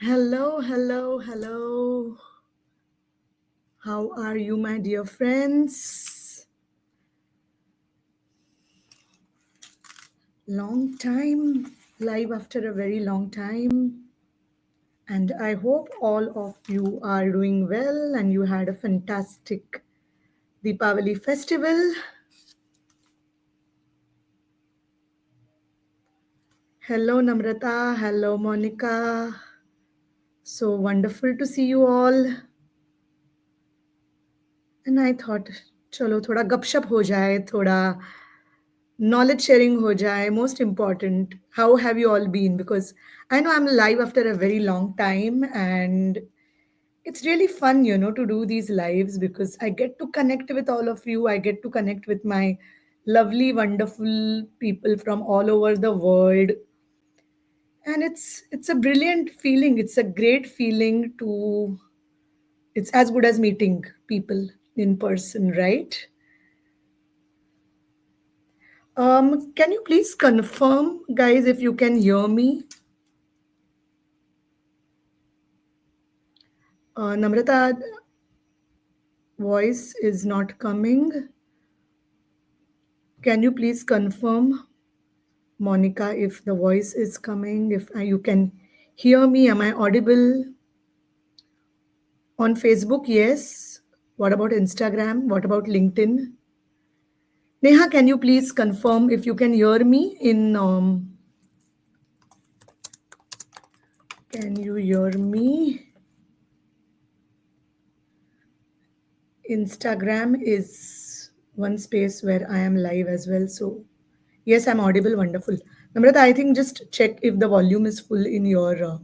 Hello, hello, hello. How are you, my dear friends? Long time, live after a very long time. And I hope all of you are doing well and you had a fantastic Deepavali festival. Hello, Namrata. Hello, Monica. So wonderful to see you all. And I thought, चलो थोड़ा गपशप हो जाए, थोड़ा knowledge sharing ho jaye. Most important, how have you all been? Because I know I'm live after a very long time, and it's really fun, to do these lives because I get to connect with all of you. I get to connect with my lovely, wonderful people from all over the world, and it's a brilliant feeling. It's a great feeling to. It's as good as meeting people in person, right? Can you please confirm, guys, if you can hear me? Namrata, voice is not coming. Can you please confirm, Monica, if the voice is coming? If you can hear me, am I audible? On Facebook, yes. What about Instagram? What about LinkedIn? Neha, can you please confirm if you can hear me in can you hear me? Instagram is one space where I am live as well. So, yes, I'm audible. Wonderful. Namrata, I think just check if the volume is full in your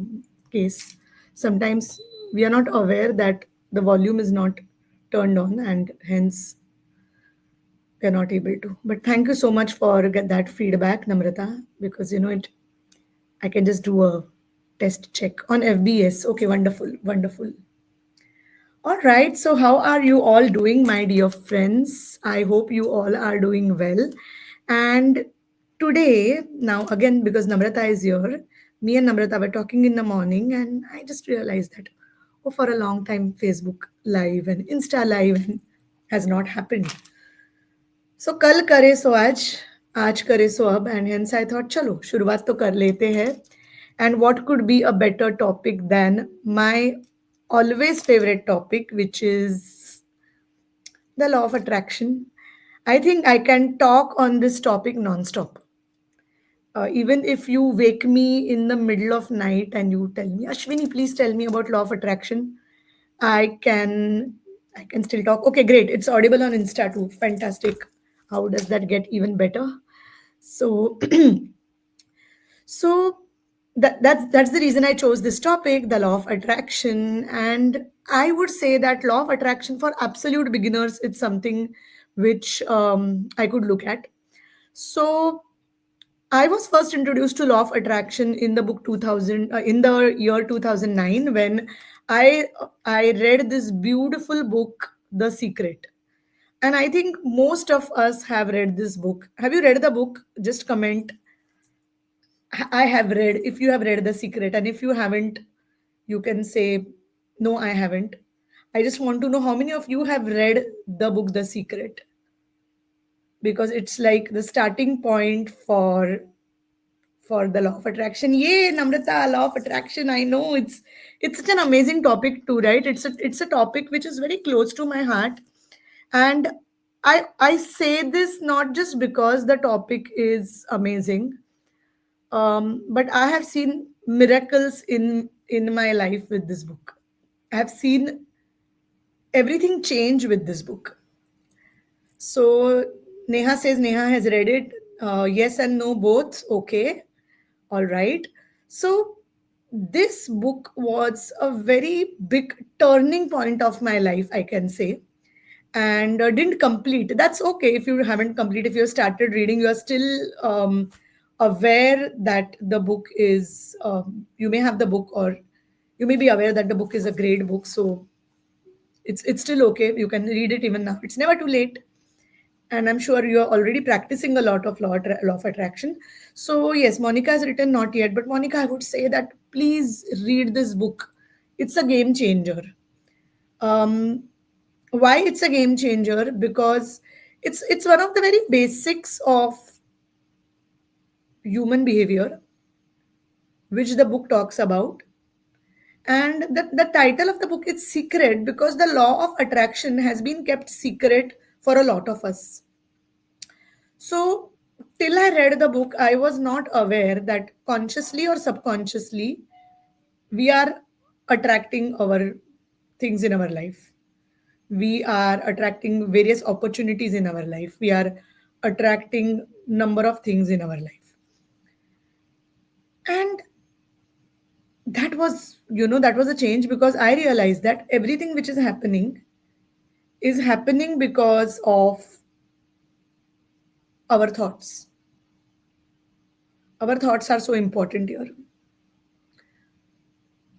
case. Sometimes we are not aware that the volume is not turned on and hence we are not able to. But thank you so much for get that feedback, Namrata, because I can just do a test check on FBS. Okay, wonderful, wonderful. All right. So, how are you all doing, my dear friends? I hope you all are doing well. And today, now again, because Namrata is here, me and Namrata were talking in the morning, and I just realized that, oh, for a long time, Facebook Live and Insta Live has not happened. So, कल करे सो आज करे सो अब, and hence I thought, चलो शुरुआत तो कर लेते हैं. And what could be a better topic than my always favorite topic, which is the law of attraction. I think I can talk on this topic non-stop. Even if you wake me in the middle of night and you tell me, Ashwini, please tell me about law of attraction, I can I can still talk. Okay, great. It's audible on Insta too. Fantastic. How does that get even better? So so that's the reason I chose this topic, the law of attraction. And I would say that law of attraction for absolute beginners, it's something which I could look at. So I was first introduced to law of attraction in the book 2000, in the year 2009, when I I read this beautiful book, The Secret. And I think most of us have read this book. Have you read the book? Just comment. I have read. If you have read The Secret, and if you haven't, you can say, no, I haven't. I just want to know how many of you have read the book The Secret, because it's like the starting point for the law of attraction. Yay, Namrata, law of attraction. I know it's such an amazing topic too, right? It's a topic which is very close to my heart. And I say this not just because the topic is amazing, but I have seen miracles in my life with this book. I have seen everything change with this book. So Neha says Neha has read it. Yes and no both. Okay. All right. So this book was a very big turning point of my life, I can say, and didn't complete. That's okay if you haven't complete. If you started reading, you are still aware that the book is. You may have the book, or you may be aware that the book is a great book. So it's still okay. You can read it even now. It's never too late. and I'm sure you're already practicing a lot of law of attraction. So yes, Monica has written not yet, but Monica, I would say that please read this book. It's a game changer. um, why it's a game changer? Because it's one of the very basics of human behavior which the book talks about. And the title of the book is secret because the law of attraction has been kept secret for a lot of us. So, till I read the book, I was not aware that consciously or subconsciously we are attracting our things in our life. We are attracting various opportunities in our life. We are attracting number of things in our life. And that was a change because I realized that everything which is happening because of our thoughts. Our thoughts are so important here.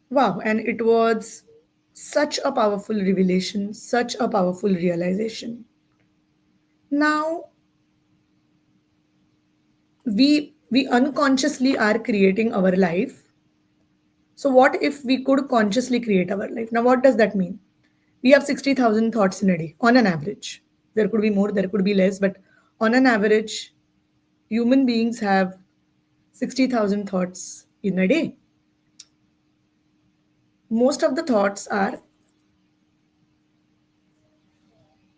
Wow, and it was such a powerful revelation, such a powerful realization. Now, we unconsciously are creating our life. So what if we could consciously create our life? Now, what does that mean? We have 60,000 thoughts in a day on an average. There could be more, there could be less, but on an average, human beings have 60,000 thoughts in a day. Most of the thoughts are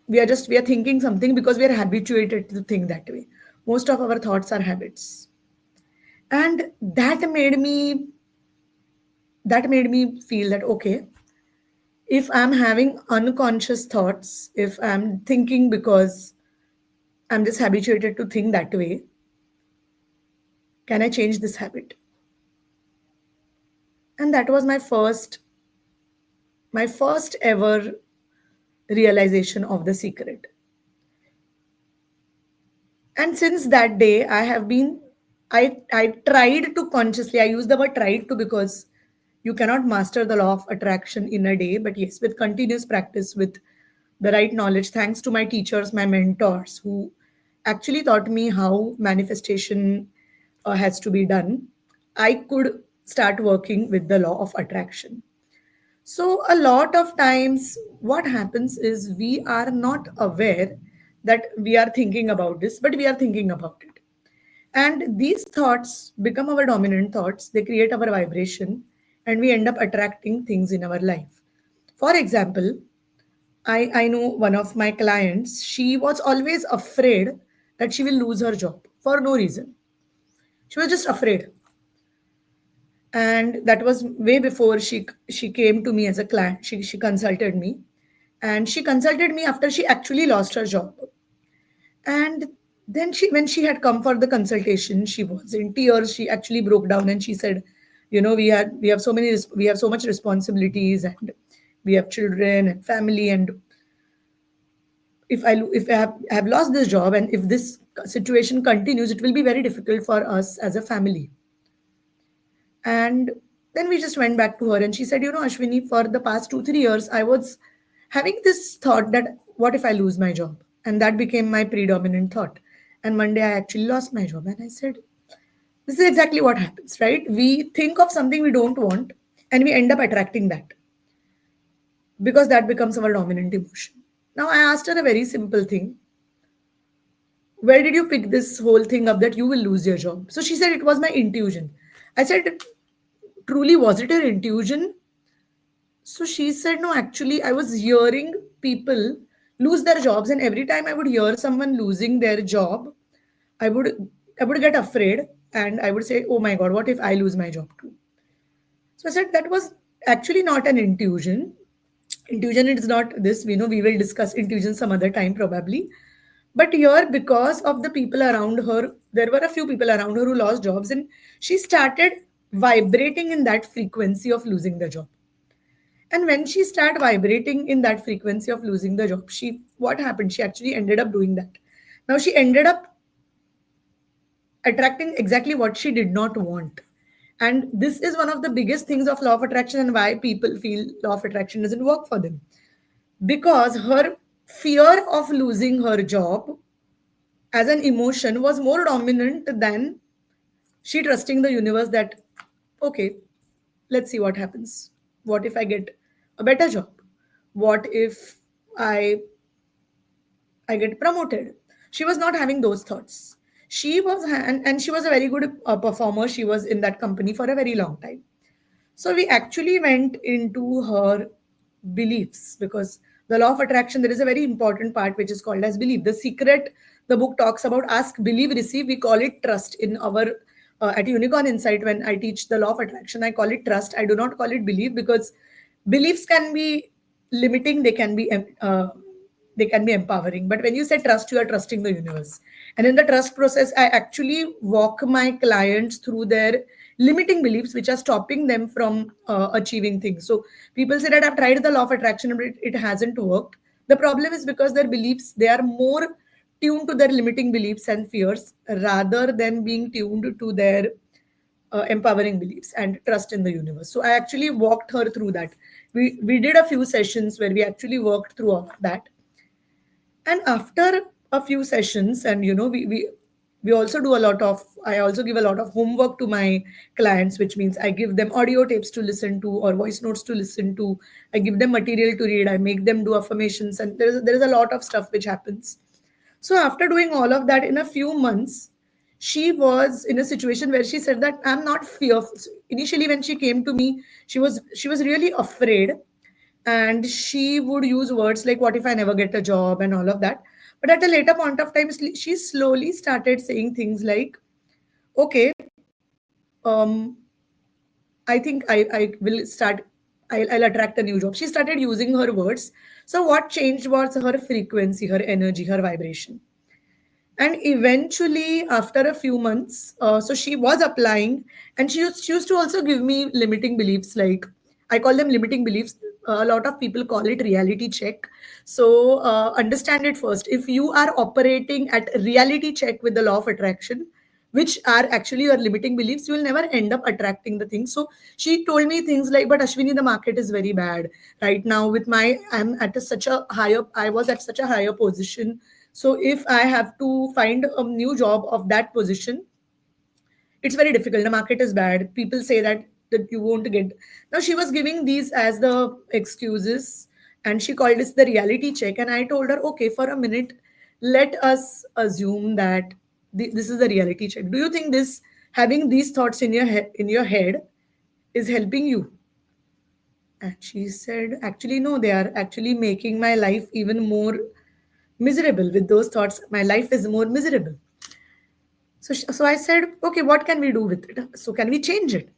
we are thinking something because we are habituated to think that way. Most of our thoughts are habits. And that made me feel that okay, if I'm having unconscious thoughts, if I'm thinking because I'm just habituated to think that way, can I change this habit? And that was my first ever realization of the secret. And since that day I tried to consciously, I use the word tried to because you cannot master the law of attraction in a day, but yes, with continuous practice, with the right knowledge, thanks to my teachers, my mentors, who actually taught me how manifestation has to be done, I could start working with the law of attraction. So, a lot of times, what happens is we are not aware that we are thinking about this, but we are thinking about it. And these thoughts become our dominant thoughts, they create our vibration, and we end up attracting things in our life. For example, I know one of my clients, she was always afraid that she will lose her job for no reason. She was just afraid. And that was way before she came to me as a client. She consulted me, and she consulted me after she actually lost her job. And then when she had come for the consultation, she was in tears. She actually broke down and she said, we have so much responsibilities, and we have children and family, and if I have lost this job, and if this situation continues, it will be very difficult for us as a family. And then we just went back to her and she said, Ashwini, for the past 2, 3 years, I was having this thought that what if I lose my job? And that became my predominant thought. And one day I actually lost my job. And I said, this is exactly what happens, right? We think of something we don't want and we end up attracting that because that becomes our dominant emotion. Now, I asked her a very simple thing. Where did you pick this whole thing up that you will lose your job? So she said, it was my intuition. I said, truly, was it her intuition? So she said, no, actually, I was hearing people lose their jobs, and every time I would hear someone losing their job, I would I would get afraid and I would say, oh my God, what if I lose my job too? So I said that was actually not an intuition. Intuition is not this, we will discuss intuition some other time probably. But here, because of the people around her, there were a few people around her who lost jobs, and she started vibrating in that frequency of losing the job. And when she started vibrating in that frequency of losing the job, what happened? She actually ended up doing that. Now she ended up attracting exactly what she did not want. And this is one of the biggest things of law of attraction and why people feel law of attraction doesn't work for them. Because her fear of losing her job as an emotion was more dominant than she trusting the universe that, okay, let's see what happens. What if I get a better job? What if I I get promoted? She was not having those thoughts. She was, and she was a very good performer. She was in that company for a very long time. So we actually went into her beliefs, because the law of attraction, there is a very important part which is called as belief. The secret, the book talks about ask, believe, receive. We call it trust in our at Unicorn Insight. When I teach the law of attraction, I call it trust. I do not call it belief, because beliefs can be limiting. They can be empowering. But when you say trust, you are trusting the universe. And in the trust process, I actually walk my clients through their limiting beliefs which are stopping them from achieving things. So people say that I've tried the law of attraction, but it hasn't worked. The problem is because their beliefs, they are more tuned to their limiting beliefs and fears rather than being tuned to their empowering beliefs and trust in the universe. So I actually walked her through that. We did a few sessions where we actually worked through all of that. And after a few sessions, and we also do a lot of, I also give a lot of homework to my clients, which means I give them audio tapes to listen to or voice notes to listen to. I give them material to read. I make them do affirmations, and there is a lot of stuff which happens. So after doing all of that, in a few months, she was in a situation where she said that I'm not fearful. So initially, when she came to me, she was really afraid, and she would use words like, what if I never get a job, and all of that. But at a later point of time, she slowly started saying things like, okay, um I think I will start, I'll attract a new job. She started using her words. So what changed was her frequency, her energy, her vibration. And eventually, after a few months, so she was applying, and she used to also give me limiting beliefs. Like, I call them limiting beliefs. A lot of people call it reality check. So understand it first. If you are operating at reality check with the law of attraction, which are actually your limiting beliefs, you will never end up attracting the things. So she told me things like, but Ashwini, the market is very bad right now. With my, such a higher, I was at such a higher position. So if I have to find a new job of that position, it's very difficult. The market is bad. People say that you won't get. Now she was giving these as the excuses, and she called this the reality check. And I told her, okay, for a minute, let us assume that this is the reality check. Do you think this, having these thoughts in your head is helping you? And she said, actually, no, they are actually making my life even more miserable. With those thoughts, my life is more miserable. So I said, okay, what can we do with it? So can we change it?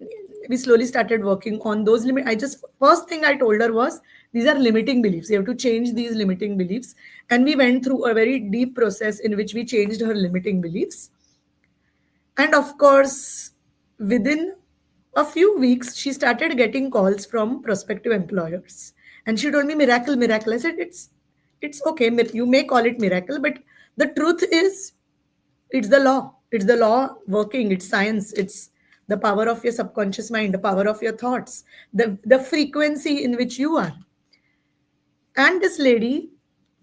We slowly started working on those limit. I just, first thing I told her was, these are limiting beliefs. You have to change these limiting beliefs. And we went through a very deep process in which we changed her limiting beliefs. And of course, within a few weeks, she started getting calls from prospective employers. And she told me, miracle, miracle. I said, it's okay. You may call it miracle, but the truth is, it's the law. It's the law working. It's science. It's the power of your subconscious mind, the power of your thoughts, the frequency in which you are. And this lady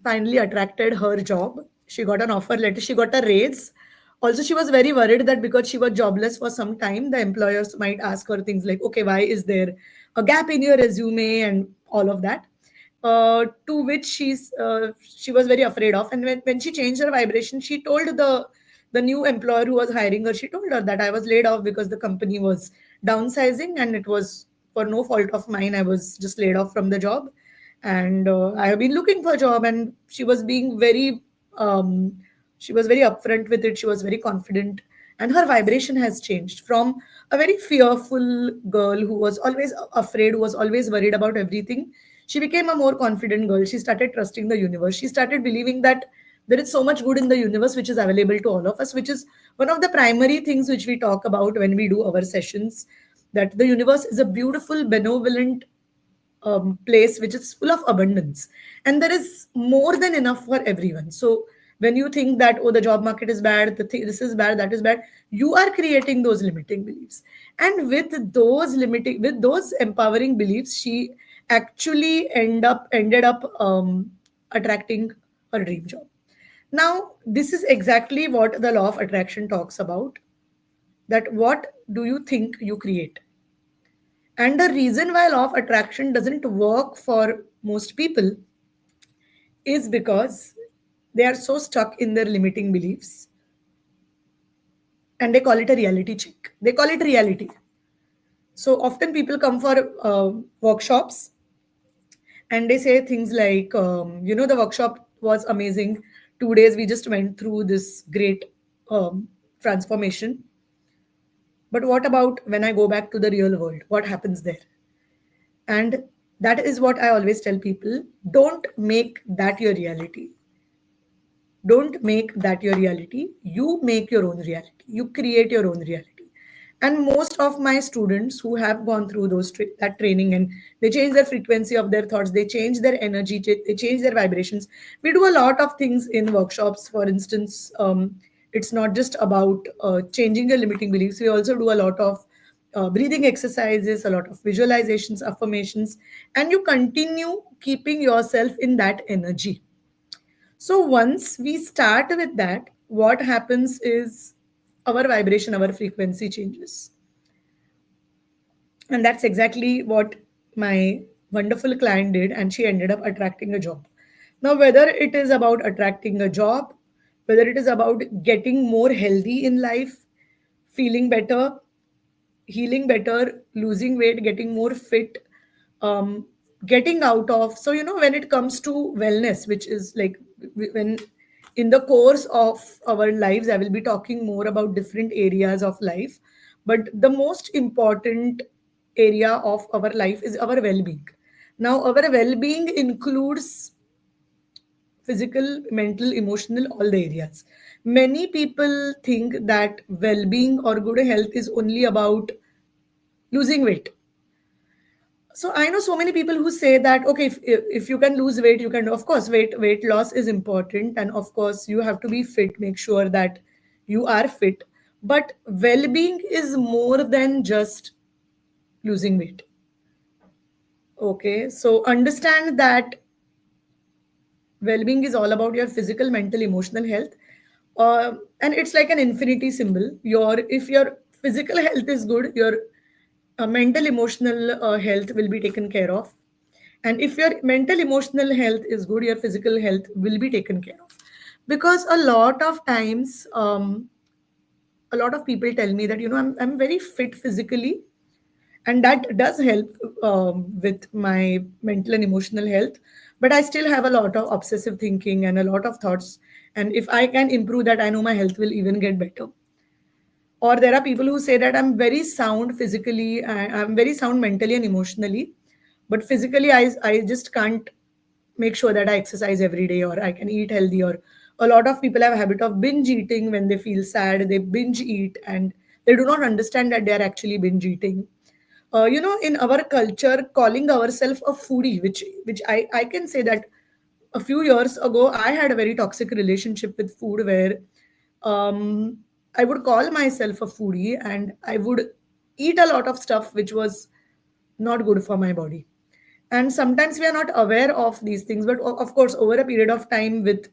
finally attracted her job. She got an offer letter, she got a raise. Also, she was very worried that because she was jobless for some time, the employers might ask her things like, okay, why is there a gap in your resume, and all of that. To which she was very afraid of. And when she changed her vibration, she told the new employer who was hiring her, she told her that I was laid off because the company was downsizing, and it was for no fault of mine. I was just laid off from the job, and I have been looking for a job. And she was being very she was very upfront with it. She was very confident, and her vibration has changed from a very fearful girl who was always afraid, who was always worried about everything. She became a more confident girl. She started trusting the universe. She started believing that there is so much good in the universe which is available to all of us, which is one of the primary things which we talk about when we do our sessions, that the universe is a beautiful, benevolent place which is full of abundance, and there is more than enough for everyone. So when you think that, oh, the job market is bad, this is bad, that is bad, you are creating those limiting beliefs. And with those empowering beliefs, she actually ended up attracting her dream job. Now, this is exactly what the law of attraction talks about, that what do you think you create? And the reason why law of attraction doesn't work for most people is because they are so stuck in their limiting beliefs, and they call it a reality check. They call it reality. So often people come for workshops and they say things like, the workshop was amazing. 2 days we just went through this great transformation. But what about when I go back to the real world? What happens there? And that is what I always tell people, don't make that your reality. Don't make that your reality. You make your own reality. You create your own reality. And most of my students who have gone through that training, and they change their frequency of their thoughts, they change their energy, they change their vibrations. We do a lot of things in workshops. For instance, it's not just about changing your limiting beliefs. We also do a lot of breathing exercises, a lot of visualizations, affirmations, and you continue keeping yourself in that energy. So once we start with that, what happens is our vibration, our frequency changes. And that's exactly what my wonderful client did, and she ended up attracting a job. Now, whether it is about attracting a job, whether it is about getting more healthy in life, feeling better, healing better, losing weight, getting more fit, um, getting out of. So, when it comes to wellness, which is like when in the course of our lives, I will be talking more about different areas of life. But the most important area of our life is our well being. Now, our well being includes physical, mental, emotional, all the areas. Many people think that well being or good health is only about losing weight. So I know so many people who say that, okay, if you can lose weight, you can. Of course, weight loss is important, and of course you have to be fit, make sure that you are fit. But well-being is more than just losing weight. Okay, so understand that well-being is all about your physical, mental, emotional health. And it's like an infinity symbol. If your physical health is good, your mental, emotional health will be taken care of. And if your mental, emotional health is good, your physical health will be taken care of. Because a lot of times, a lot of people tell me that, I'm very fit physically, and that does help with my mental and emotional health. But I still have a lot of obsessive thinking and a lot of thoughts. And if I can improve that, I know my health will even get better. Or there are people who say that I'm very sound physically, I'm very sound mentally and emotionally, but physically I just can't make sure that I exercise every day or I can eat healthy. Or a lot of people have a habit of binge eating. When they feel sad, they binge eat, and they do not understand that they are actually binge eating. In our culture, calling ourselves a foodie, which I can say that a few years ago I had a very toxic relationship with food, where um, I would call myself a foodie and I would eat a lot of stuff which was not good for my body. And sometimes we are not aware of these things, but of course, over a period of time, with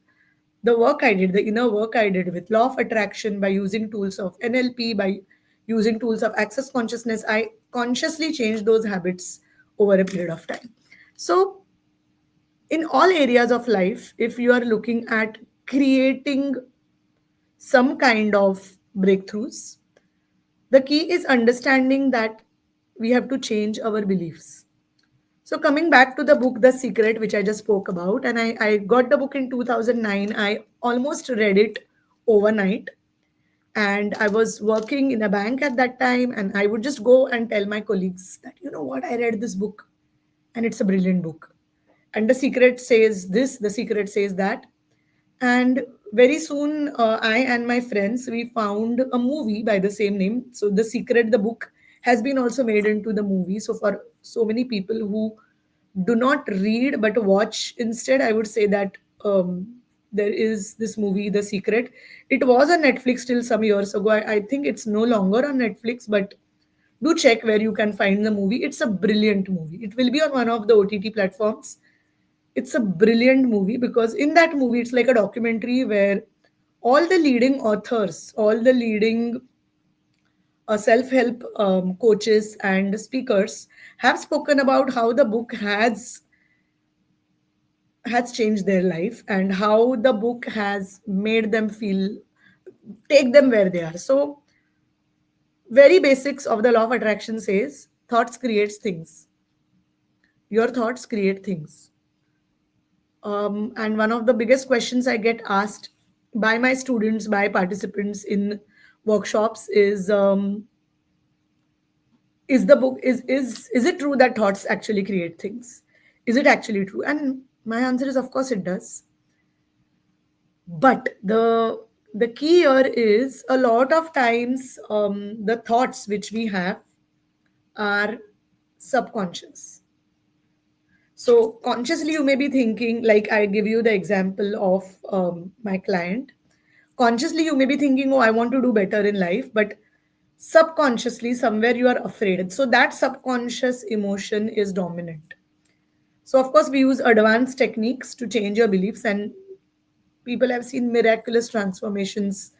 the work I did, the inner work I did with law of attraction, by using tools of NLP, by using tools of access consciousness, I consciously changed those habits over a period of time. So, in all areas of life, if you are looking at creating some kind of breakthroughs, the key is understanding that we have to change our beliefs. So, coming back to the book, The Secret, which I just spoke about, and I got the book in 2009. I almost read it overnight. And I was working in a bank at that time. And I would just go and tell my colleagues that, you know what, I read this book and it's a brilliant book. And The Secret says this, The Secret says that. And very soon, I and my friends, we found a movie by the same name. So The Secret, the book, has been also made into the movie. So for so many people who do not read but watch instead, I would say that there is this movie, The Secret. It was on Netflix till some years ago. I think it's no longer on Netflix, but do check where you can find the movie. It's a brilliant movie. It will be on one of the OTT platforms. It's a brilliant movie because in that movie, it's like a documentary where all the leading authors, all the leading self-help coaches and speakers have spoken about how the book has changed their life and how the book has made them feel, take them where they are. So very basics of the law of attraction says thoughts creates things. Your thoughts create things. And one of the biggest questions I get asked by my students, by participants in workshops is the book is it true that thoughts actually create things? Is it actually true? And my answer is of course it does. But the key here is a lot of times the thoughts which we have are subconscious. So consciously, you may be thinking, like I give you the example of my client. Consciously, you may be thinking, oh, I want to do better in life, but subconsciously, somewhere you are afraid. So that subconscious emotion is dominant. So, of course, we use advanced techniques to change your beliefs, and people have seen miraculous transformations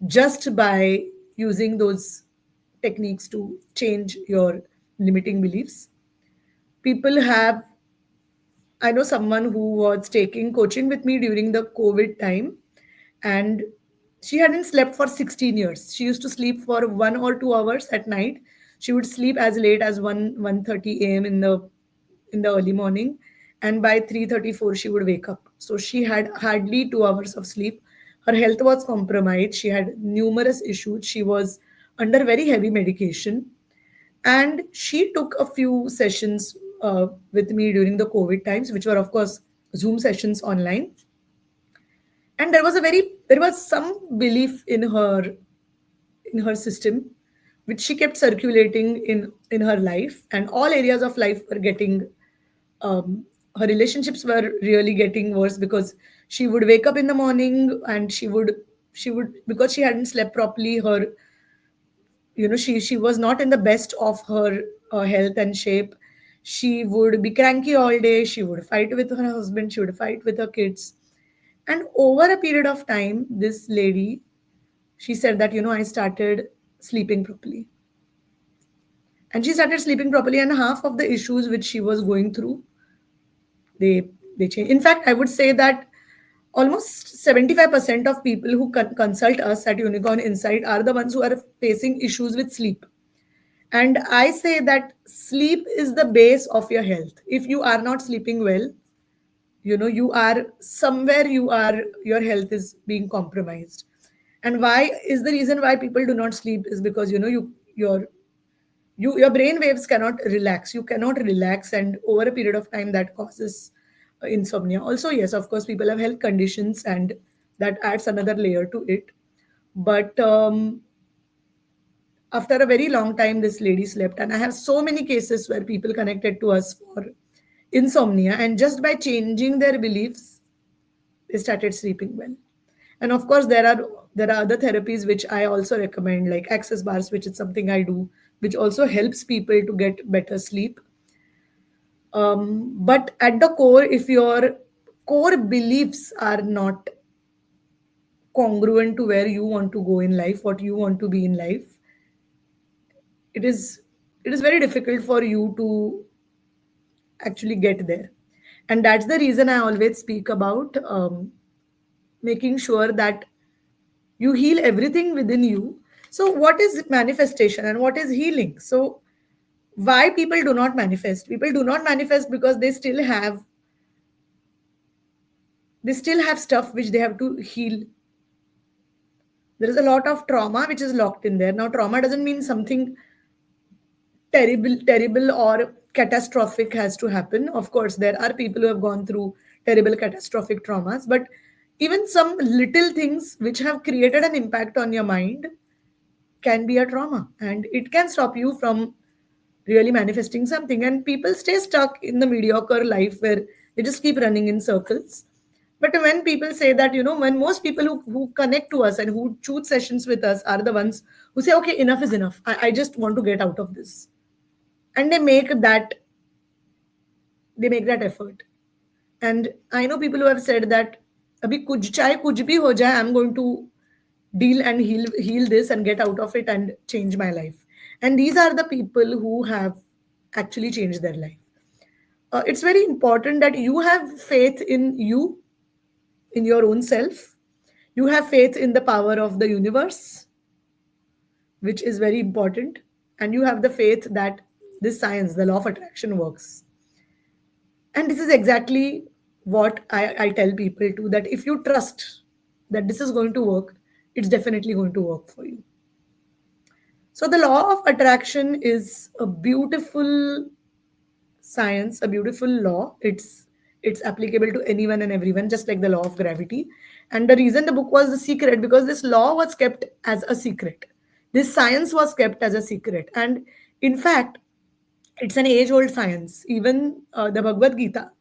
just by using those techniques to change your limiting beliefs. People have I know someone who was taking coaching with me during the COVID time, and she hadn't slept for 16 years. She used to sleep for 1 or 2 hours at night. She would sleep as late as 1:30 a.m. in the early morning, and by 3:34 she would wake up. So she had hardly 2 hours of sleep. Her health was compromised. She had numerous issues. She was under very heavy medication, and she took a few sessions with me during the COVID times, which were of course Zoom sessions online. And there was some belief in her system which she kept circulating in her life, and all areas of life were getting um, her relationships were really getting worse because she would wake up in the morning and she would because she hadn't slept properly, her she was not in the best of her health and shape. She would be cranky all day, she would fight with her husband, she would fight with her kids. And over a period of time, this lady, she said that I started sleeping properly, and she started sleeping properly, and half of the issues which she was going through, they they changed. In fact, I would say that almost 75% of people who consult us at Unicorn Insight are the ones who are facing issues with sleep. And I say that sleep is the base of your health. If you are not sleeping well, you are somewhere, your health is being compromised. And why is the reason why people do not sleep is because your brain waves cannot relax. You cannot relax, and over a period of time that causes insomnia. Also, yes, of course, people have health conditions, and that adds another layer to it. But after a very long time, this lady slept, and I have so many cases where people connected to us for insomnia, and just by changing their beliefs, they started sleeping well. And of course, there are other therapies which I also recommend, like access bars, which is something I do, which also helps people to get better sleep. But at the core, if your core beliefs are not congruent to where you want to go in life, what you want to be in life, it is it is very difficult for you to actually get there. And that's the reason I always speak about making sure that you heal everything within you. So what is manifestation and what is healing? So why people do not manifest? People do not manifest because they still have stuff which they have to heal. There is a lot of trauma which is locked in there. Now trauma doesn't mean something terrible or catastrophic has to happen. Of course, there are people who have gone through terrible catastrophic traumas, but even some little things which have created an impact on your mind can be a trauma, and it can stop you from really manifesting something. And people stay stuck in the mediocre life where they just keep running in circles. But when people say that, when most people who connect to us and who choose sessions with us are the ones who say, okay, enough is enough, I just want to get out of this, and they make that effort. And I know people who have said that abhi kuch chahe kuch bhi ho jaye, I'm going to deal and heal this and get out of it and change my life. And these are the people who have actually changed their life. It's very important that you have faith in you, in your own self. You have faith in the power of the universe, which is very important. And you have the faith that this science, the law of attraction, works. And this is exactly what I tell people too, that if you trust that this is going to work, it's definitely going to work for you. So the law of attraction is a beautiful science, a beautiful law. It's applicable to anyone and everyone, just like the law of gravity. And the reason the book was the secret, because this law was kept as a secret. This science was kept as a secret. And in fact, it's an age old science. Even the Bhagavad Gita,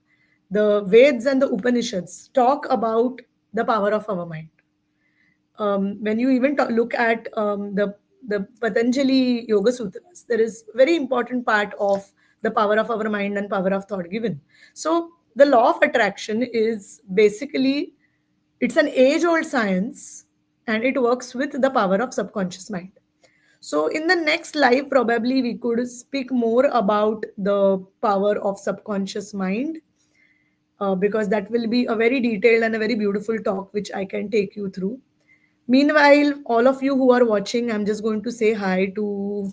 the Veds and the Upanishads talk about the power of our mind. When you even look at the Patanjali Yoga Sutras, there is very important part of the power of our mind and power of thought given. So the law of attraction is basically, it's an age old science, and it works with the power of subconscious mind. So in the next live, probably we could speak more about the power of subconscious mind, because that will be a very detailed and a very beautiful talk which I can take you through. Meanwhile, all of you who are watching, I'm just going to say hi to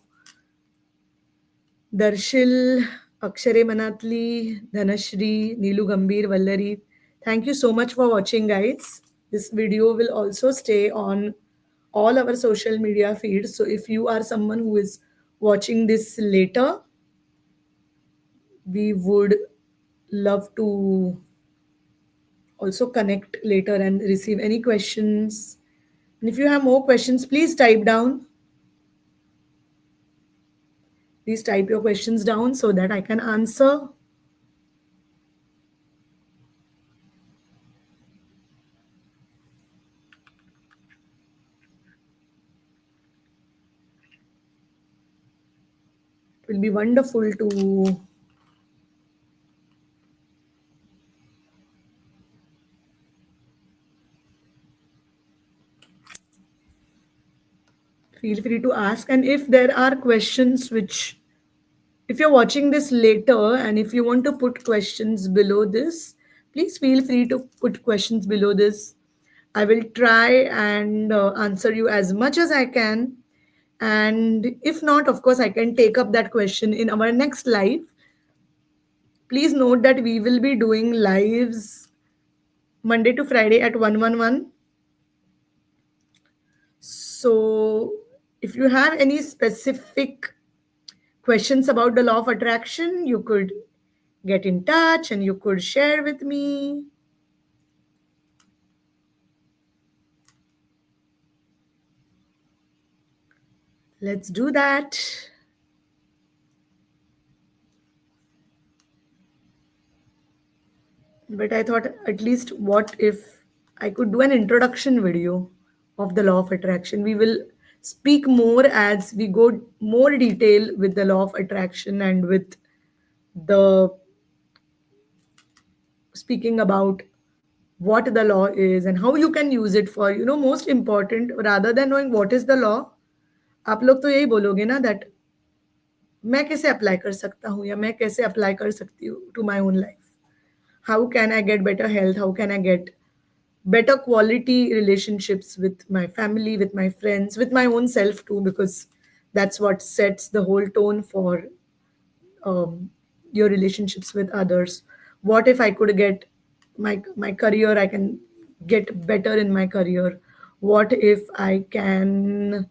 Darshil, Akshare Manatli, Dhanashri, Neelu Gambir, Vallari. Thank you so much for watching, guys. This video will also stay on all our social media feeds. So if you are someone who is watching this later, we would love to also connect later and receive any questions. And if you have more questions, please type down. Please type your questions down so that I can answer. It will be wonderful to feel free to ask. And if there are questions which, if you're watching this later and if you want to put questions below this, please feel free to put questions below this. I will try and answer you as much as I can. And if not, of course, I can take up that question in our next live. Please note that we will be doing lives Monday to Friday at 111. So if you have any specific questions about the law of attraction, you could get in touch and you could share with me. Let's do that. But I thought, at least, what if I could do an introduction video of the law of attraction? We will speak more as we go more detail with the law of attraction and with the speaking about what the law is and how you can use it for, most important, rather than knowing what is the law, आप लोग तो यही बोलोगे ना that मैं कैसे apply कर सकता हूँ या मैं कैसे अप्लाई कर सकती हूँ to my own life. How can I get better health? How can I get better quality relationships with my family, with my friends, with my own self too? Because that's what sets the whole tone for um, your relationships with others. What if I could get my career? I can get better in my career. What if I can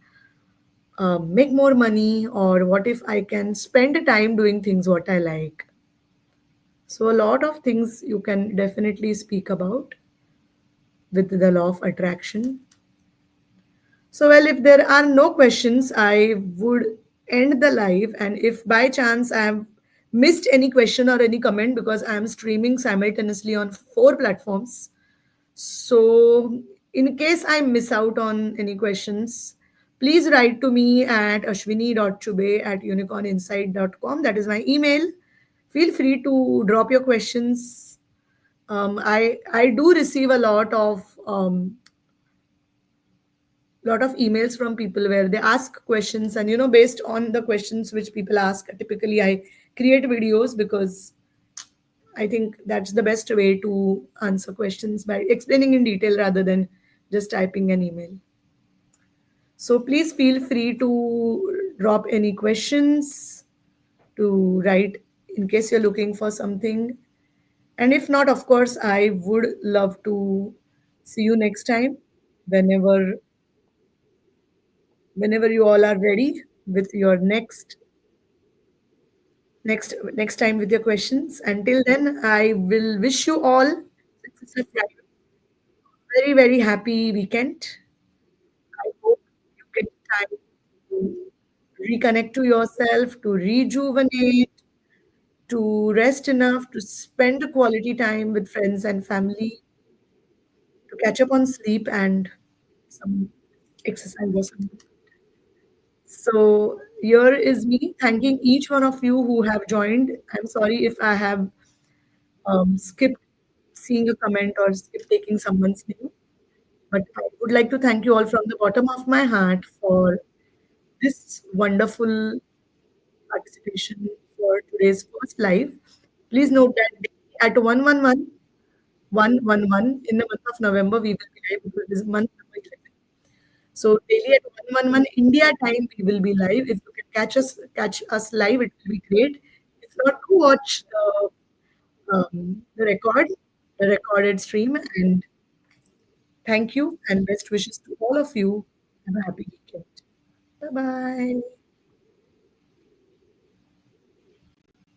make more money, or what if I can spend time doing things what I like? So a lot of things you can definitely speak about with the law of attraction. So, well, if there are no questions, I would end the live. And if by chance I have missed any question or any comment, because I am streaming simultaneously on 4 platforms, so in case I miss out on any questions, please write to me at ashwini.chube@unicorninsight.com. That is my email. Feel free to drop your questions I do receive a lot of emails from people where they ask questions, and based on the questions which people ask, typically I create videos, because I think that's the best way to answer questions, by explaining in detail rather than just typing an email. So please feel free to drop any questions, to write in case you're looking for something. And if not, of course, I would love to see you next time, whenever you all are ready with your next time with your questions. Until then, I will wish you all success of life. Very, very happy weekend. I hope you get time to reconnect to yourself, to rejuvenate, to rest enough, to spend a quality time with friends and family, to catch up on sleep and some exercise or something. So here is me thanking each one of you who have joined. I'm sorry if I have skipped seeing a comment or skipped taking someone's name, but I would like to thank you all from the bottom of my heart for this wonderful participation for today's first live. Please note that daily at 111 in the month of November, we will be live, because this is month number 11. So daily at 111 India time, we will be live. If you can catch us live, it will be great. If not, do watch the recorded stream. And thank you and best wishes to all of you. Have a happy weekend. Bye bye.